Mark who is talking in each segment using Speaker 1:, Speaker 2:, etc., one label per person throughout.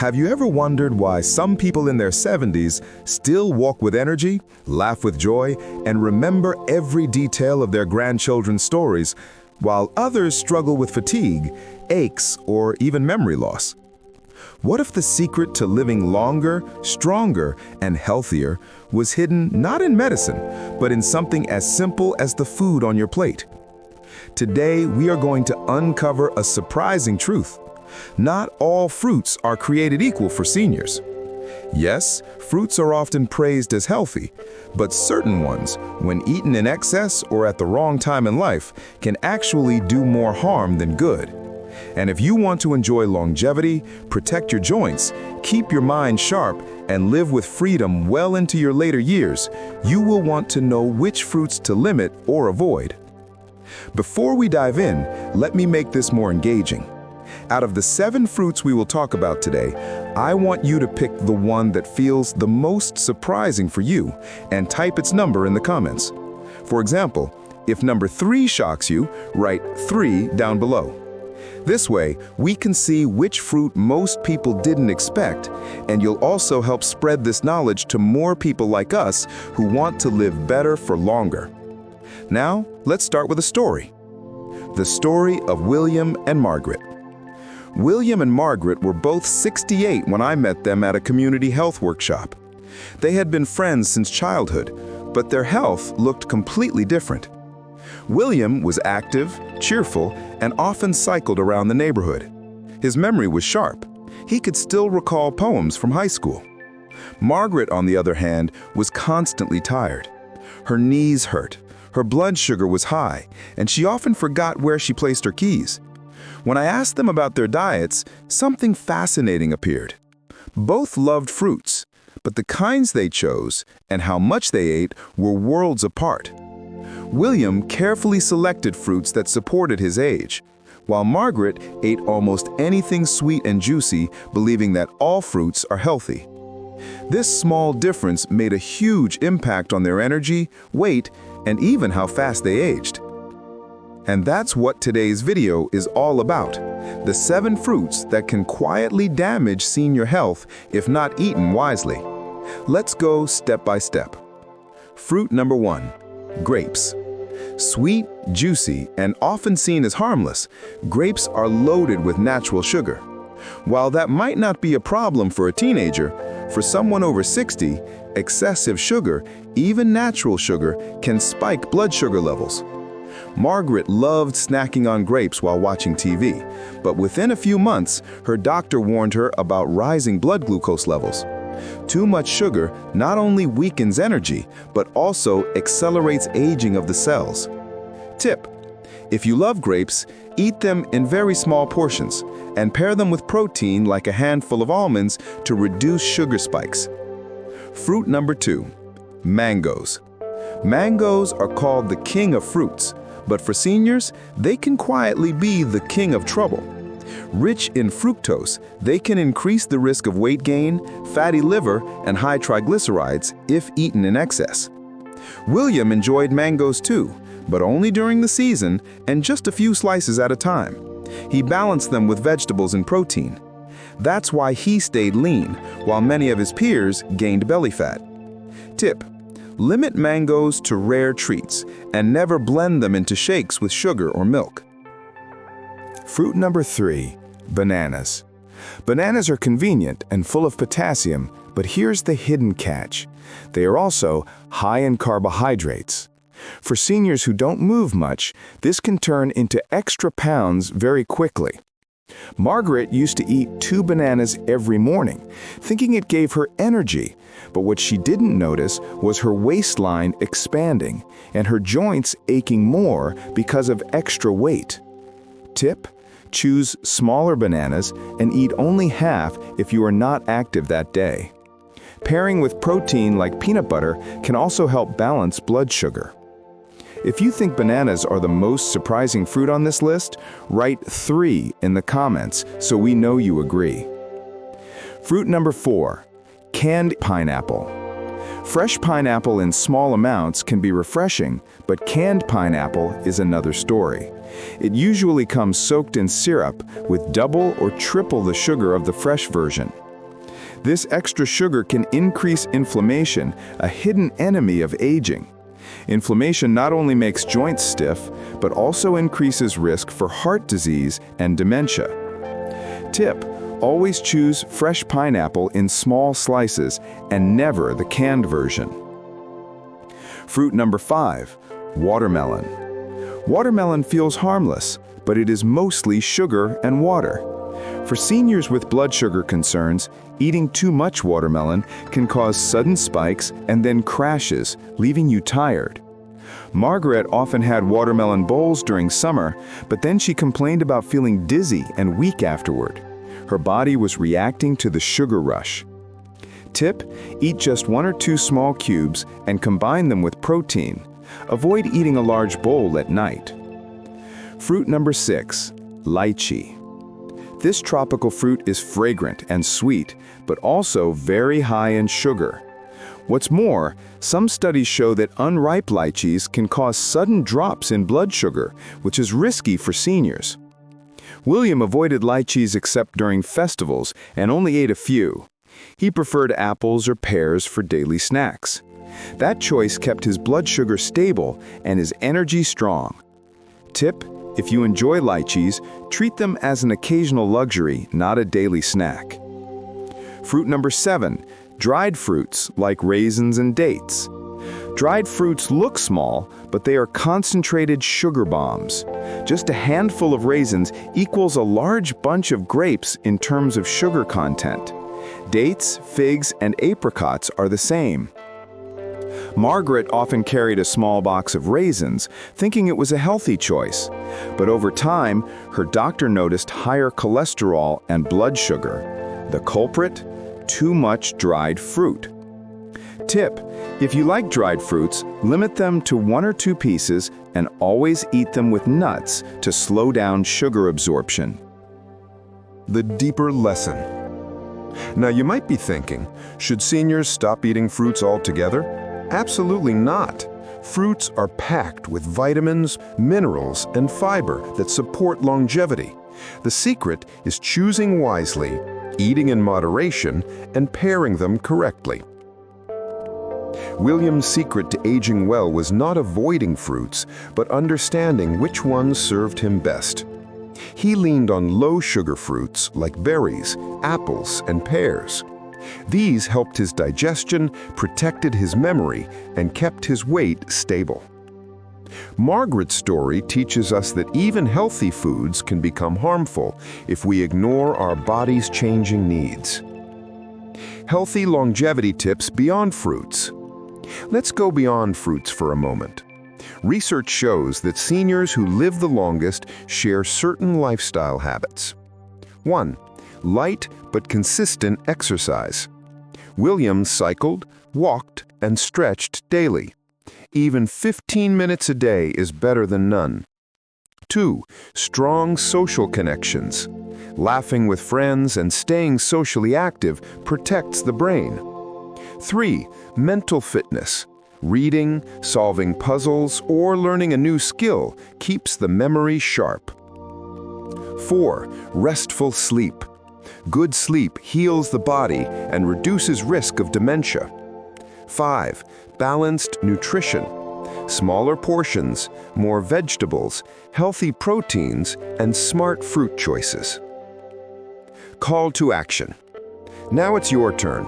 Speaker 1: Have you ever wondered why some people in their 70s still walk with energy, laugh with joy, and remember every detail of their grandchildren's stories, while others struggle with fatigue, aches, or even memory loss? What if the secret to living longer, stronger, and healthier was hidden not in medicine, but in something as simple as the food on your plate? Today, we are going to uncover a surprising truth. Not all fruits are created equal for seniors. Yes, fruits are often praised as healthy, but certain ones, when eaten in excess or at the wrong time in life, can actually do more harm than good. And if you want to enjoy longevity, protect your joints, keep your mind sharp, and live with freedom well into your later years, you will want to know which fruits to limit or avoid. Before we dive in, let me make this more engaging. Out of the 7 fruits we will talk about today, I want you to pick the one that feels the most surprising for you and type its number in the comments. For example, if number 3 shocks you, write 3 down below. This way, we can see which fruit most people didn't expect, and you'll also help spread this knowledge to more people like us who want to live better for longer. Now, let's start with a story. The story of William and Margaret. William and Margaret were both 68 when I met them at a community health workshop. They had been friends since childhood, but their health looked completely different. William was active, cheerful, and often cycled around the neighborhood. His memory was sharp. He could still recall poems from high school. Margaret, on the other hand, was constantly tired. Her knees hurt, her blood sugar was high, and she often forgot where she placed her keys. When I asked them about their diets, something fascinating appeared. Both loved fruits, but the kinds they chose and how much they ate were worlds apart. William carefully selected fruits that supported his age, while Margaret ate almost anything sweet and juicy, believing that all fruits are healthy. This small difference made a huge impact on their energy, weight, and even how fast they aged. And that's what today's video is all about, the 7 fruits that can quietly damage senior health if not eaten wisely. Let's go step by step. Fruit number 1, grapes. Sweet, juicy, and often seen as harmless, grapes are loaded with natural sugar. While that might not be a problem for a teenager, for someone over 60, excessive sugar, even natural sugar, can spike blood sugar levels. Margaret loved snacking on grapes while watching TV, but within a few months, her doctor warned her about rising blood glucose levels. Too much sugar not only weakens energy, but also accelerates aging of the cells. Tip: if you love grapes, eat them in very small portions and pair them with protein like a handful of almonds to reduce sugar spikes. Fruit number 2, mangoes. Mangoes are called the king of fruits, but for seniors, they can quietly be the king of trouble. Rich in fructose, they can increase the risk of weight gain, fatty liver, and high triglycerides if eaten in excess. William enjoyed mangoes too, but only during the season and just a few slices at a time. He balanced them with vegetables and protein. That's why he stayed lean, while many of his peers gained belly fat. Tip: limit mangoes to rare treats and never blend them into shakes with sugar or milk. Fruit number 3, bananas. Bananas are convenient and full of potassium, but here's the hidden catch. They are also high in carbohydrates. For seniors who don't move much, this can turn into extra pounds very quickly. Margaret used to eat 2 bananas every morning, thinking it gave her energy, but what she didn't notice was her waistline expanding and her joints aching more because of extra weight. Tip: choose smaller bananas and eat only half if you are not active that day. Pairing with protein like peanut butter can also help balance blood sugar. If you think bananas are the most surprising fruit on this list, write 3 in the comments so we know you agree. Fruit number 4, canned pineapple. Fresh pineapple in small amounts can be refreshing, but canned pineapple is another story. It usually comes soaked in syrup with double or triple the sugar of the fresh version. This extra sugar can increase inflammation, a hidden enemy of aging. Inflammation not only makes joints stiff, but also increases risk for heart disease and dementia. Tip: always choose fresh pineapple in small slices and never the canned version. Fruit number 5, watermelon. Watermelon feels harmless, but it is mostly sugar and water. For seniors with blood sugar concerns, eating too much watermelon can cause sudden spikes and then crashes, leaving you tired. Margaret often had watermelon bowls during summer, but then she complained about feeling dizzy and weak afterward. Her body was reacting to the sugar rush. Tip: eat just 1 or 2 small cubes and combine them with protein. Avoid eating a large bowl at night. Fruit number 6, lychee. This tropical fruit is fragrant and sweet, but also very high in sugar. What's more, some studies show that unripe lychees can cause sudden drops in blood sugar, which is risky for seniors. William avoided lychees except during festivals and only ate a few. He preferred apples or pears for daily snacks. That choice kept his blood sugar stable and his energy strong. Tip: if you enjoy lychees, treat them as an occasional luxury, not a daily snack. Fruit number 7, dried fruits like raisins and dates. Dried fruits look small, but they are concentrated sugar bombs. Just a handful of raisins equals a large bunch of grapes in terms of sugar content. Dates, figs, and apricots are the same. Margaret often carried a small box of raisins, thinking it was a healthy choice. But over time, her doctor noticed higher cholesterol and blood sugar. The culprit? Too much dried fruit. Tip: if you like dried fruits, limit them to 1 or 2 pieces and always eat them with nuts to slow down sugar absorption.
Speaker 2: The deeper lesson. Now you might be thinking, should seniors stop eating fruits altogether? Absolutely not. Fruits are packed with vitamins, minerals, and fiber that support longevity. The secret is choosing wisely, eating in moderation, and pairing them correctly. William's secret to aging well was not avoiding fruits, but understanding which ones served him best. He leaned on low-sugar fruits like berries, apples, and pears. These helped his digestion, protected his memory, and kept his weight stable. Margaret's story teaches us that even healthy foods can become harmful if we ignore our body's changing needs. Healthy longevity tips beyond fruits. Let's go beyond fruits for a moment. Research shows that seniors who live the longest share certain lifestyle habits. 1. Light but consistent exercise. William cycled, walked, and stretched daily. Even 15 minutes a day is better than none. 2. Strong social connections. Laughing with friends and staying socially active protects the brain. 3. Mental fitness. Reading, solving puzzles, or learning a new skill keeps the memory sharp. 4. Restful sleep. Good sleep heals the body and reduces risk of dementia. 5. Balanced nutrition. Smaller portions, more vegetables, healthy proteins, and smart fruit choices. Call to action. Now it's your turn.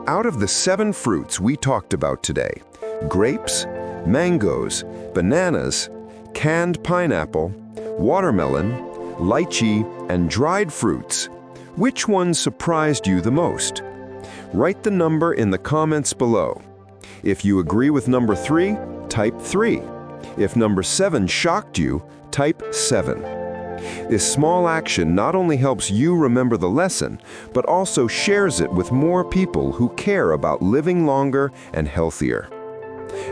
Speaker 2: Out of the 7 fruits we talked about today, grapes, mangoes, bananas, canned pineapple, watermelon, lychee, and dried fruits, which one surprised you the most? Write the number in the comments below. If you agree with number 3, type 3. If number 7 shocked you, type 7. This small action not only helps you remember the lesson, but also shares it with more people who care about living longer and healthier.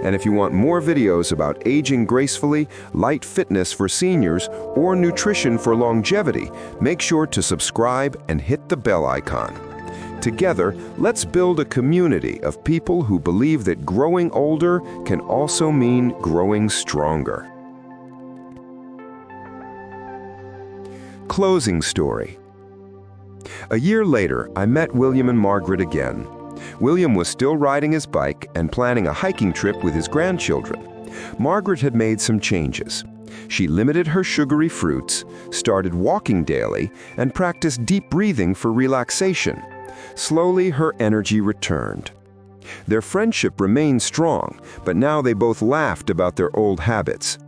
Speaker 2: And if you want more videos about aging gracefully, light fitness for seniors, or nutrition for longevity, make sure to subscribe and hit the bell icon. Together, let's build a community of people who believe that growing older can also mean growing stronger. Closing story. A year later, I met William and Margaret again. William was still riding his bike and planning a hiking trip with his grandchildren. Margaret had made some changes. She limited her sugary fruits, started walking daily, and practiced deep breathing for relaxation. Slowly, her energy returned. Their friendship remained strong, but now they both laughed about their old habits.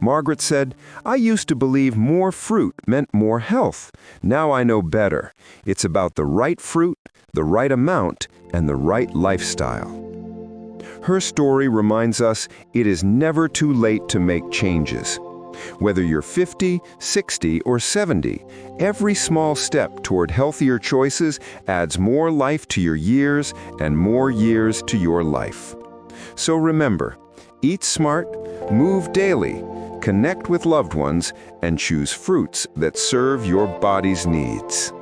Speaker 2: Margaret said, "I used to believe more fruit meant more health. Now I know better. It's about the right fruit, the right amount, and the right lifestyle." Her story reminds us it is never too late to make changes. Whether you're 50, 60, or 70, every small step toward healthier choices adds more life to your years and more years to your life. So remember, eat smart, move daily, connect with loved ones, and choose fruits that serve your body's needs.